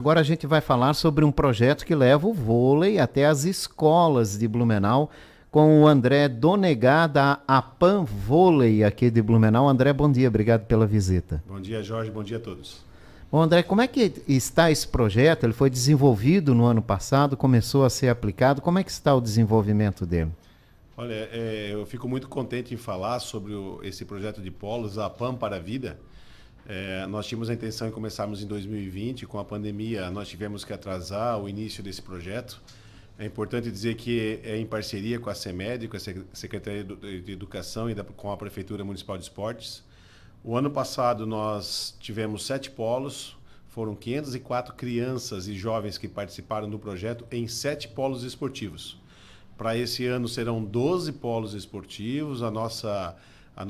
Agora a gente vai falar sobre um projeto que leva o vôlei até as escolas de Blumenau, com o André Donegá da APAM Vôlei aqui de Blumenau. André, bom dia, obrigado pela visita. Bom dia, Jorge, bom dia a todos. Bom, André, como é que está esse projeto? Ele foi desenvolvido no ano passado, começou a ser aplicado. Como é que está o desenvolvimento dele? Olha, eu fico muito contente em falar sobre esse projeto de polos, a PAN para a Vida. Nós tínhamos a intenção de começarmos em 2020, com a pandemia nós tivemos que atrasar o início desse projeto. É importante dizer que é em parceria com a CEMED, com a Secretaria de Educação e com a Prefeitura Municipal de Esportes. O ano passado nós tivemos 7 polos, foram 504 crianças e jovens que participaram do projeto em 7 polos esportivos. Para esse ano serão 12 polos esportivos. A nossa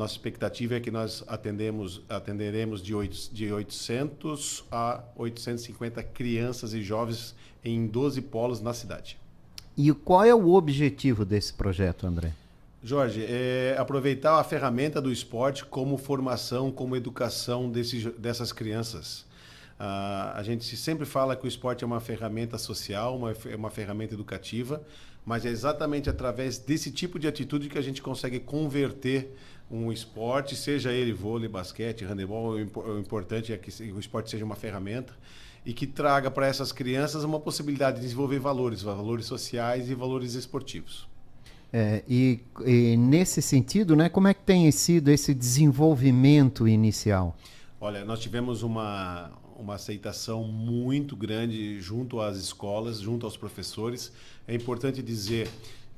expectativa é que nós atenderemos de 800 a 850 crianças e jovens em 12 polos na cidade. E qual é o objetivo desse projeto, André? Jorge, aproveitar a ferramenta do esporte como formação, como educação dessas crianças. A gente sempre fala que o esporte é uma ferramenta social, uma ferramenta educativa, mas é exatamente através desse tipo de atitude que a gente consegue converter um esporte, seja ele vôlei, basquete, handebol. O importante é que o esporte seja uma ferramenta e que traga para essas crianças uma possibilidade de desenvolver valores sociais e valores esportivos. E nesse sentido, né, como é que tem sido esse desenvolvimento inicial? Olha, nós tivemos uma aceitação muito grande junto às escolas, junto aos professores. É importante dizer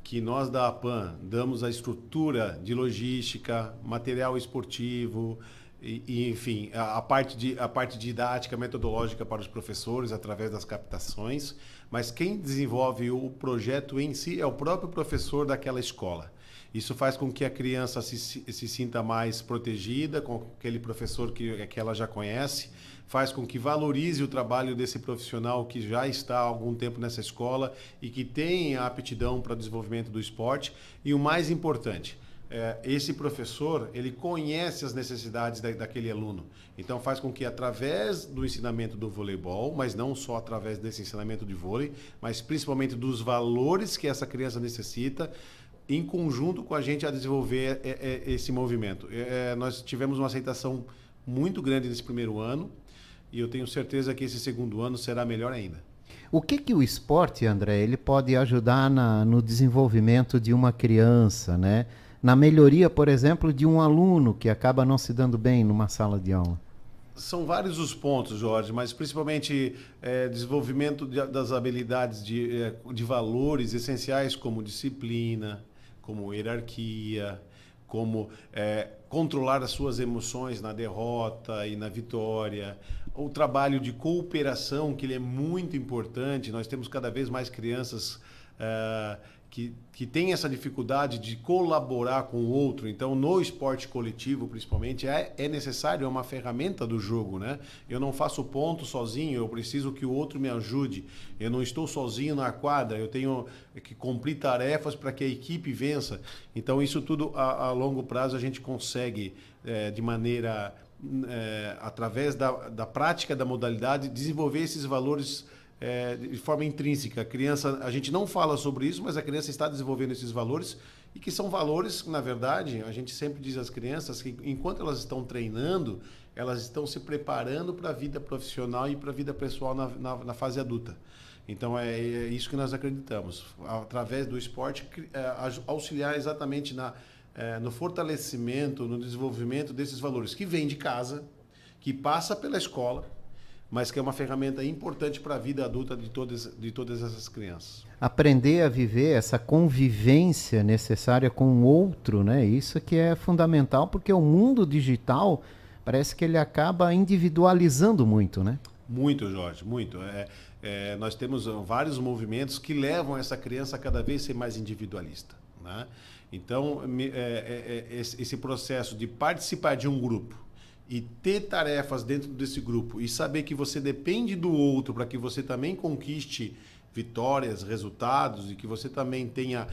que nós da APAM damos a estrutura de logística, material esportivo, enfim, a parte didática, metodológica para os professores através das captações, mas quem desenvolve o projeto em si é o próprio professor daquela escola. Isso faz com que a criança se sinta mais protegida com aquele professor que ela já conhece, faz com que valorize o trabalho desse profissional que já está há algum tempo nessa escola e que tem a aptidão para o desenvolvimento do esporte. E o mais importante, esse professor, ele conhece as necessidades daquele aluno. Então faz com que através do ensinamento do voleibol, mas não só através desse ensinamento de vôlei, mas principalmente dos valores que essa criança necessita, em conjunto com a gente a desenvolver esse movimento. Nós tivemos uma aceitação muito grande nesse primeiro ano e eu tenho certeza que esse segundo ano será melhor ainda. O que o esporte, André, ele pode ajudar no desenvolvimento de uma criança, né? Na melhoria, por exemplo, de um aluno que acaba não se dando bem numa sala de aula? São vários os pontos, Jorge, mas principalmente desenvolvimento das habilidades de valores essenciais como disciplina, como hierarquia, como controlar as suas emoções na derrota e na vitória. O trabalho de cooperação, que ele é muito importante. Nós temos cada vez mais crianças que têm essa dificuldade de colaborar com o outro. Então, no esporte coletivo, principalmente, é necessário, é uma ferramenta do jogo, né? Eu não faço ponto sozinho, eu preciso que o outro me ajude. Eu não estou sozinho na quadra, eu tenho que cumprir tarefas para que a equipe vença. Então, isso tudo, a longo prazo, a gente consegue, de maneira, através da prática da modalidade, desenvolver esses valores de forma intrínseca. A criança, a gente não fala sobre isso, mas a criança está desenvolvendo esses valores e que são valores, na verdade, a gente sempre diz às crianças que enquanto elas estão treinando, elas estão se preparando para a vida profissional e para a vida pessoal na fase adulta. Então é isso que nós acreditamos. Através do esporte, auxiliar exatamente no fortalecimento, no desenvolvimento desses valores que vem de casa, que passa pela escola, mas que é uma ferramenta importante para a vida adulta de todas essas crianças. Aprender a viver essa convivência necessária com o outro, né? Isso que é fundamental, porque o mundo digital parece que ele acaba individualizando muito, né? Muito, Jorge, muito. Nós temos vários movimentos que levam essa criança a cada vez ser mais individualista, né? Então, esse processo de participar de um grupo e ter tarefas dentro desse grupo e saber que você depende do outro para que você também conquiste vitórias, resultados e que você também tenha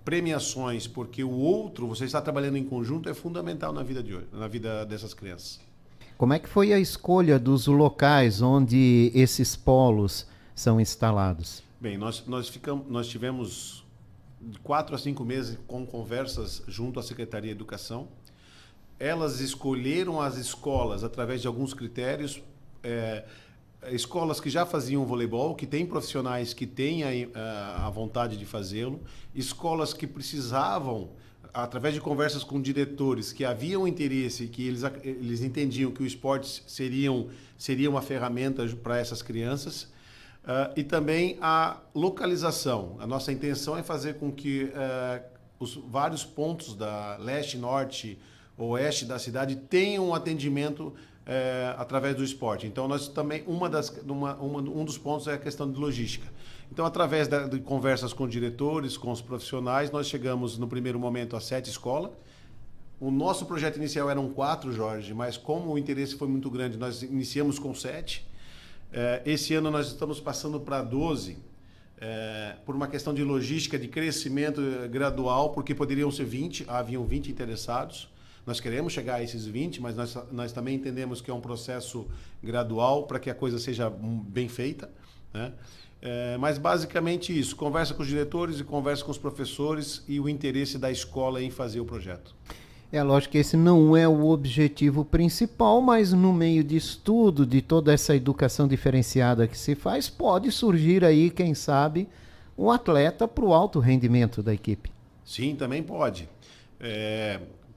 premiações, porque o outro, você está trabalhando em conjunto, é fundamental na vida de hoje, na vida dessas crianças. Como é que foi a escolha dos locais onde esses polos são instalados? Bem, nós tivemos de 4 a 5 meses com conversas junto à Secretaria de Educação. Elas escolheram as escolas através de alguns critérios, escolas que já faziam voleibol, que têm profissionais que têm a vontade de fazê-lo, escolas que precisavam, através de conversas com diretores, que haviam interesse, que eles entendiam que o esporte seria uma ferramenta para essas crianças, e também a localização. A nossa intenção é fazer com que os vários pontos da leste, norte, oeste da cidade tenham um atendimento através do esporte. Então, nós também um dos pontos é a questão de logística. Então, através de conversas com diretores, com os profissionais, nós chegamos no primeiro momento a 7 escolas. O nosso projeto inicial eram 4, Jorge, mas como o interesse foi muito grande, nós iniciamos com 7. Esse ano nós estamos passando para 12, por uma questão de logística, de crescimento gradual, porque poderiam ser 20, haviam 20 interessados. Nós queremos chegar a esses 20, mas nós também entendemos que é um processo gradual para que a coisa seja bem feita, né? Mas basicamente isso, conversa com os diretores e conversa com os professores e o interesse da escola em fazer o projeto. É lógico que esse não é o objetivo principal, mas no meio de estudo, de toda essa educação diferenciada que se faz, pode surgir aí, quem sabe, um atleta para o alto rendimento da equipe. Sim, também pode.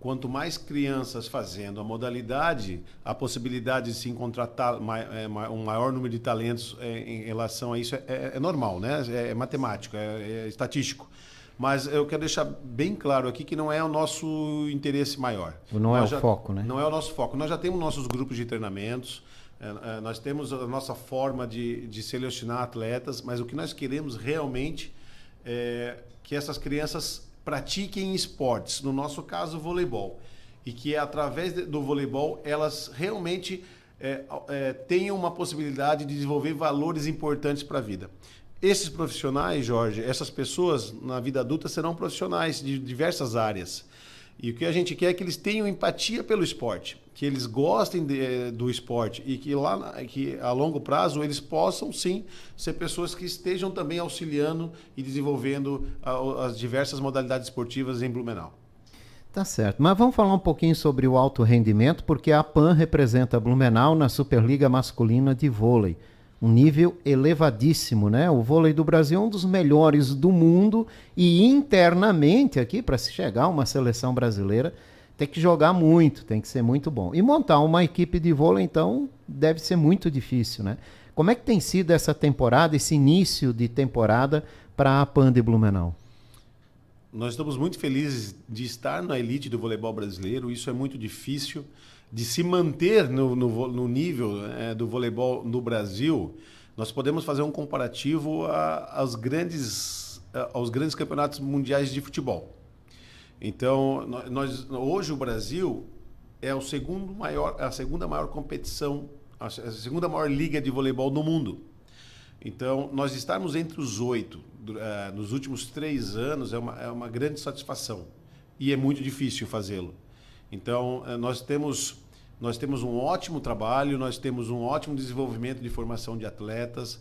Quanto mais crianças fazendo a modalidade, a possibilidade de se encontrar um maior número de talentos em relação a isso é normal, né? É matemático, é estatístico. Mas eu quero deixar bem claro aqui que não é o nosso interesse maior. Não é o foco, né? Não é o nosso foco. Nós já temos nossos grupos de treinamentos, nós temos a nossa forma de selecionar atletas, mas o que nós queremos realmente é que essas crianças pratiquem esportes, no nosso caso, voleibol. E que através do voleibol elas realmente tenham uma possibilidade de desenvolver valores importantes para a vida. Esses profissionais, Jorge, essas pessoas na vida adulta serão profissionais de diversas áreas. E o que a gente quer é que eles tenham empatia pelo esporte, que eles gostem do esporte e que a longo prazo eles possam sim ser pessoas que estejam também auxiliando e desenvolvendo as diversas modalidades esportivas em Blumenau. Tá certo, mas vamos falar um pouquinho sobre o alto rendimento, porque a APAN representa Blumenau na Superliga Masculina de Vôlei. Um nível elevadíssimo, né? O vôlei do Brasil é um dos melhores do mundo e internamente aqui, para se chegar a uma seleção brasileira, tem que jogar muito, tem que ser muito bom. E montar uma equipe de vôlei, então, deve ser muito difícil, né? Como é que tem sido essa temporada, esse início de temporada para a APAN de Blumenau? Nós estamos muito felizes de estar na elite do voleibol brasileiro, isso é muito difícil. De se manter no nível do voleibol no Brasil, nós podemos fazer um comparativo aos grandes campeonatos mundiais de futebol. Então, hoje o Brasil é a segunda maior competição, a segunda maior liga de voleibol no mundo. Então, nós estarmos entre os 8 nos últimos 3 anos é uma grande satisfação e é muito difícil fazê-lo. Então, nós temos um ótimo trabalho, nós temos um ótimo desenvolvimento de formação de atletas,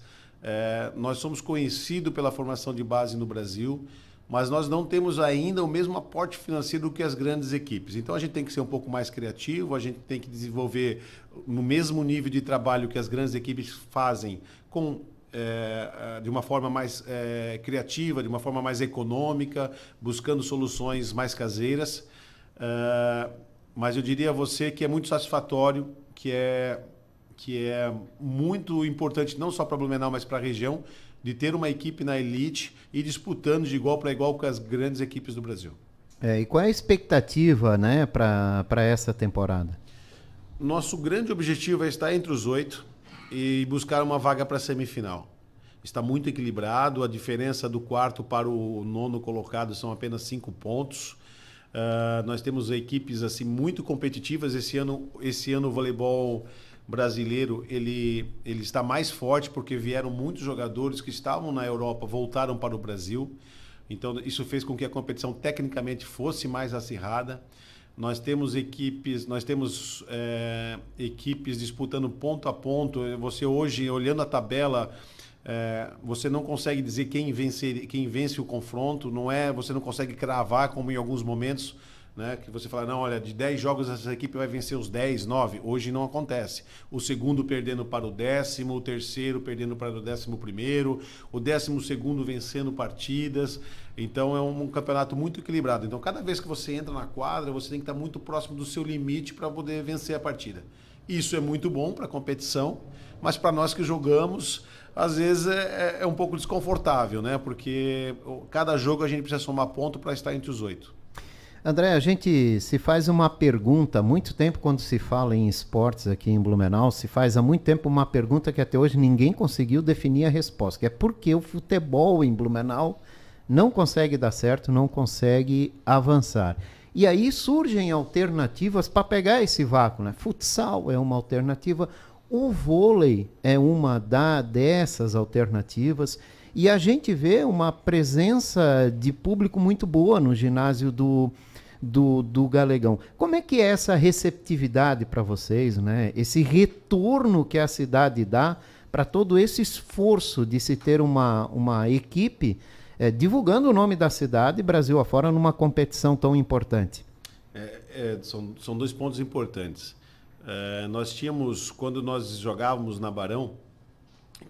nós somos conhecidos pela formação de base no Brasil, mas nós não temos ainda o mesmo aporte financeiro do que as grandes equipes. Então, a gente tem que ser um pouco mais criativo, a gente tem que desenvolver no mesmo nível de trabalho que as grandes equipes fazem, de uma forma mais criativa, de uma forma mais econômica, buscando soluções mais caseiras. Mas eu diria a você que é muito satisfatório, que é muito importante não só para Blumenau, mas para a região, de ter uma equipe na elite e disputando de igual para igual com as grandes equipes do Brasil. E qual é a expectativa, né, para essa temporada? Nosso grande objetivo é estar entre os 8 e buscar uma vaga para a semifinal. Está muito equilibrado, a diferença do 4º para o 9º colocado são apenas 5 pontos. Nós temos equipes assim muito competitivas. Esse ano o voleibol brasileiro ele está mais forte porque vieram muitos jogadores que estavam na Europa, voltaram para o Brasil. Então isso fez com que a competição tecnicamente fosse mais acirrada. Nós temos equipes, equipes disputando ponto a ponto. Você hoje, olhando a tabela, você não consegue dizer quem vence o confronto. Você não consegue cravar como em alguns momentos, né, que você fala, não, olha, de 10 jogos essa equipe vai vencer os 10, 9. Hoje não acontece. O segundo perdendo para o 10º, o terceiro perdendo para o 11º, o 12º vencendo partidas. Então é um campeonato muito equilibrado. Então cada vez que você entra na quadra, você tem que estar muito próximo do seu limite para poder vencer a partida. Isso é muito bom para a competição, mas para nós que jogamos, às vezes é um pouco desconfortável, né? Porque cada jogo a gente precisa somar ponto para estar entre os 8. André, a gente se faz uma pergunta há muito tempo quando se fala em esportes aqui em Blumenau, se faz há muito tempo uma pergunta que até hoje ninguém conseguiu definir a resposta, que é por que o futebol em Blumenau não consegue dar certo, não consegue avançar. E aí surgem alternativas para pegar esse vácuo, né? Futsal é uma alternativa, o vôlei é uma dessas alternativas. E a gente vê uma presença de público muito boa no ginásio do Galegão. Como é que é essa receptividade para vocês, né? Esse retorno que a cidade dá para todo esse esforço de se ter uma equipe divulgando o nome da cidade Brasil afora numa competição tão importante? São 2 pontos importantes. Nós tínhamos, quando nós jogávamos na Barão,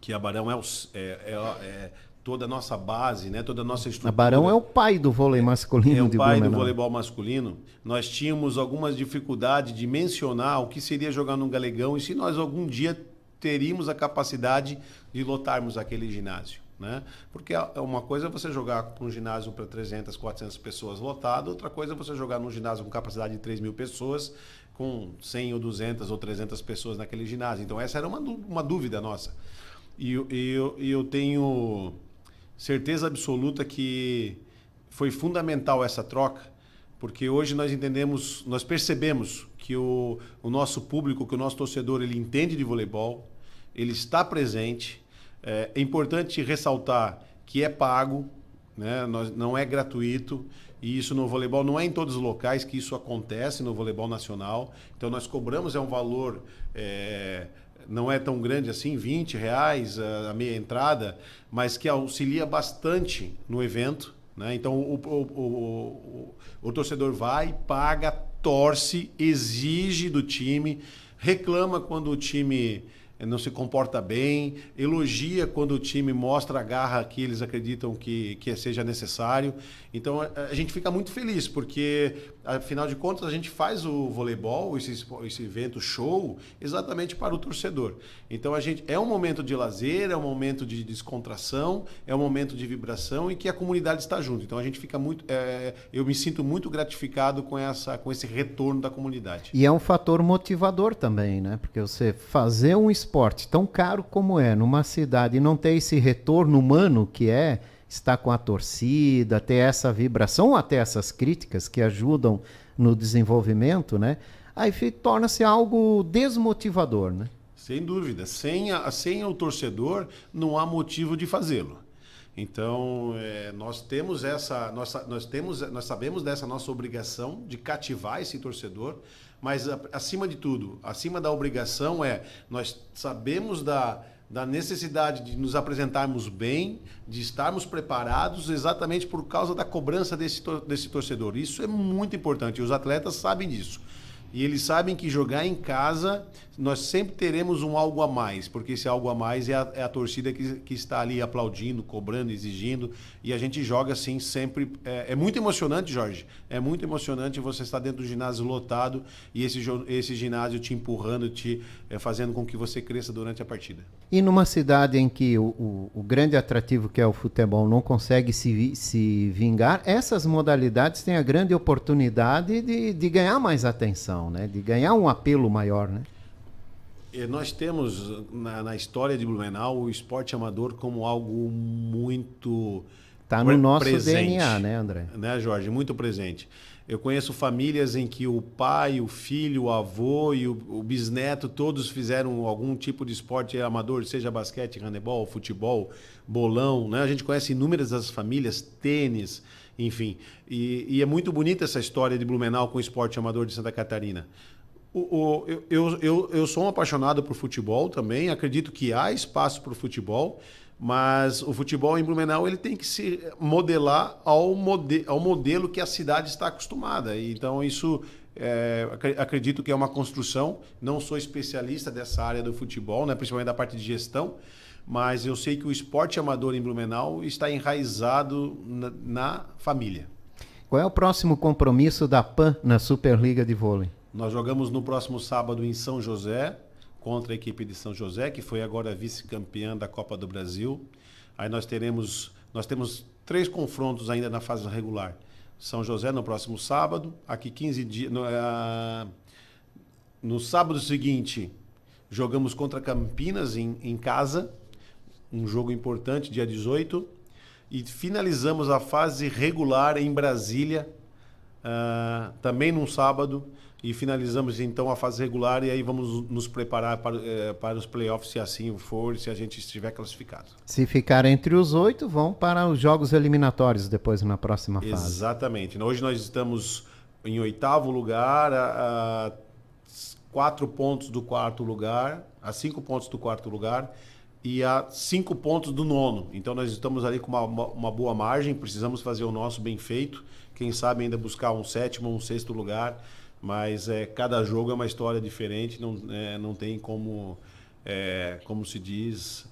que a Barão é toda a nossa base, né? Toda a nossa estrutura. A Barão é o pai do vôlei masculino de Blumenau. É o pai do voleibol masculino. Nós tínhamos algumas dificuldades de mencionar o que seria jogar num Galegão e se nós algum dia teríamos a capacidade de lotarmos aquele ginásio, né? Porque uma coisa é você jogar um ginásio para 300, 400 pessoas lotado, outra coisa é você jogar num ginásio com capacidade de 3.000 pessoas, com 100 ou 200 ou 300 pessoas naquele ginásio. Então essa era uma dúvida nossa. E eu tenho certeza absoluta que foi fundamental essa troca, porque hoje nós percebemos que o nosso público, que o nosso torcedor, ele entende de voleibol, ele está presente. É importante ressaltar que é pago, né? Não é gratuito, e isso no voleibol não é em todos os locais que isso acontece no voleibol nacional. Então nós cobramos um valor... não é tão grande assim, R$20 a meia entrada, mas que auxilia bastante no evento, né? Então o torcedor vai, paga, torce, exige do time, reclama quando o time não se comporta bem, elogia quando o time mostra a garra que eles acreditam que seja necessário. Então a gente fica muito feliz, porque afinal de contas a gente faz o voleibol, esse evento show, exatamente para o torcedor. Então é um momento de lazer, é um momento de descontração, é um momento de vibração e que a comunidade está junto. Então a gente fica eu me sinto muito gratificado com esse retorno da comunidade. E é um fator motivador também, né? Porque você fazer um esporte tão caro como é numa cidade e não ter esse retorno humano que é estar com a torcida, ter essa vibração ou até essas críticas que ajudam no desenvolvimento, né? Aí torna-se algo desmotivador, né? Sem dúvida. Sem o torcedor, não há motivo de fazê-lo. Então, nós sabemos dessa nossa obrigação de cativar esse torcedor, mas acima de tudo, acima da obrigação nós sabemos da necessidade de nos apresentarmos bem, de estarmos preparados exatamente por causa da cobrança desse torcedor. Isso é muito importante, os atletas sabem disso. E eles sabem que jogar em casa, nós sempre teremos um algo a mais, porque esse algo a mais é a torcida que está ali aplaudindo, cobrando, exigindo, e a gente joga assim sempre. É muito emocionante, Jorge, é muito emocionante você estar dentro do ginásio lotado e esse ginásio te empurrando, fazendo com que você cresça durante a partida. E numa cidade em que o grande atrativo que é o futebol não consegue se vingar, essas modalidades têm a grande oportunidade de ganhar mais atenção, né? De ganhar um apelo maior, né? Nós temos na história de Blumenau o esporte amador como algo muito Está no nosso presente, DNA, né, André? Né, Jorge? Muito presente. Eu conheço famílias em que o pai, o filho, o avô e o bisneto todos fizeram algum tipo de esporte amador, seja basquete, handebol, futebol, bolão, né? A gente conhece inúmeras das famílias, tênis. enfim. E é muito bonita essa história de Blumenau com o esporte amador de Santa Catarina. Eu sou um apaixonado por futebol também, acredito que há espaço para o futebol, mas o futebol em Blumenau ele tem que se modelar ao modelo que a cidade está acostumada. Então isso acredito que é uma construção. Não sou especialista dessa área do futebol, né, principalmente da parte de gestão, mas eu sei que o esporte amador em Blumenau está enraizado na família. Qual é o próximo compromisso da PAN na Superliga de Vôlei? Nós jogamos no próximo sábado em São José, contra a equipe de São José, que foi agora vice-campeã da Copa do Brasil. Aí nós temos 3 confrontos ainda na fase regular. São José no próximo sábado, aqui 15 dias... No sábado seguinte, jogamos contra Campinas em casa, um jogo importante, dia 18, e finalizamos a fase regular em Brasília, também num sábado, e finalizamos então a fase regular e aí vamos nos preparar para os playoffs, se assim for, se a gente estiver classificado. Se ficar entre os 8, vão para os jogos eliminatórios depois na próxima fase. Exatamente. Hoje nós estamos em 8º lugar, a 4 pontos do 4º lugar, a 5 pontos do 4º lugar e a 5 pontos do 9º. Então nós estamos ali com uma boa margem, precisamos fazer o nosso bem feito, quem sabe ainda buscar um 7º ou um 6º lugar. Mas cada jogo é uma história diferente, não tem como se diz,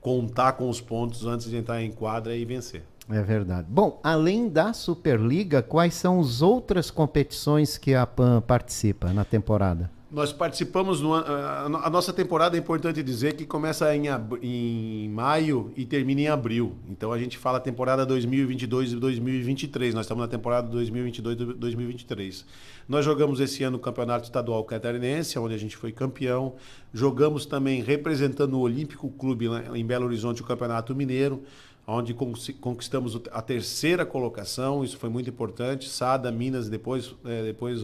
contar com os pontos antes de entrar em quadra e vencer. É verdade. Bom, além da Superliga, quais são as outras competições que a PAN participa na temporada? Nós participamos, a nossa temporada é importante dizer que começa em maio e termina em abril. Então a gente fala temporada 2022 e 2023. Nós estamos na temporada 2022 e 2023. Nós jogamos esse ano o Campeonato Estadual Catarinense, onde a gente foi campeão. Jogamos também representando o Olímpico Clube em Belo Horizonte, o Campeonato Mineiro, onde conquistamos a 3ª colocação. Isso foi muito importante. Sada, Minas, depois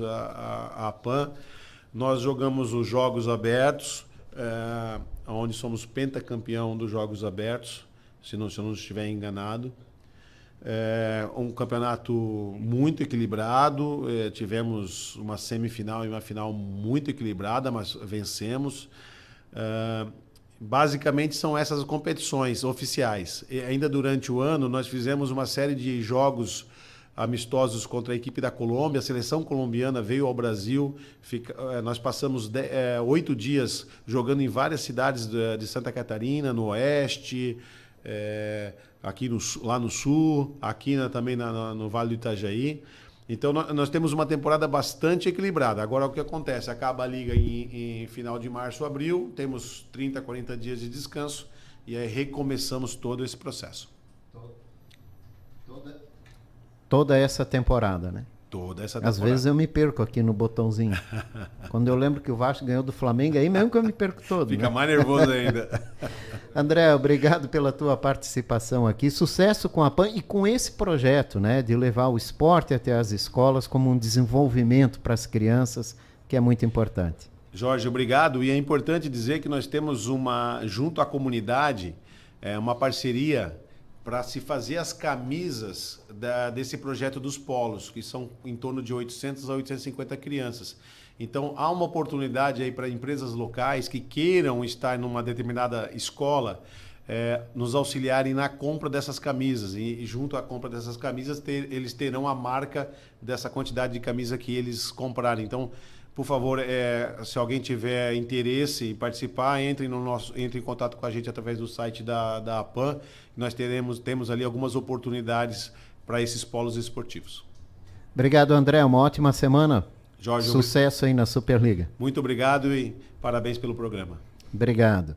a PAN. Nós jogamos os Jogos Abertos, onde somos pentacampeão dos Jogos Abertos, se eu não estiver enganado. Um campeonato muito equilibrado, tivemos uma semifinal e uma final muito equilibrada, mas vencemos. Basicamente são essas competições oficiais. E ainda durante o ano nós fizemos uma série de jogos amistosos contra a equipe da Colômbia. A seleção colombiana veio ao Brasil. Nós passamos 8 dias jogando em várias cidades de Santa Catarina, no oeste, aqui lá no sul, aqui também no Vale do Itajaí. Então nós temos uma temporada bastante equilibrada. Agora o que acontece? Acaba a liga em final de março, abril, temos 30, 40 dias de descanso e aí recomeçamos todo esse processo. Toda essa temporada, né? Toda essa temporada. Às vezes eu me perco aqui no botãozinho. Quando eu lembro que o Vasco ganhou do Flamengo, aí mesmo que eu me perco todo. Fica né? mais nervoso ainda. André, obrigado pela tua participação aqui. Sucesso com a PAN e com esse projeto, né? De levar o esporte até as escolas como um desenvolvimento para as crianças, que é muito importante. Jorge, obrigado. E é importante dizer que nós temos junto à comunidade, uma parceria para se fazer as camisas desse projeto dos polos, que são em torno de 800 a 850 crianças. Então, há uma oportunidade aí para empresas locais que queiram estar numa determinada escola, nos auxiliarem na compra dessas camisas. E junto à compra dessas camisas, eles terão a marca dessa quantidade de camisa que eles comprarem. Então, por favor, se alguém tiver interesse em participar, entre em contato com a gente através do site da APAN. Nós temos ali algumas oportunidades para esses polos esportivos. Obrigado, André. Uma ótima semana. Jorge, sucesso aí na Superliga. Muito obrigado e parabéns pelo programa. Obrigado.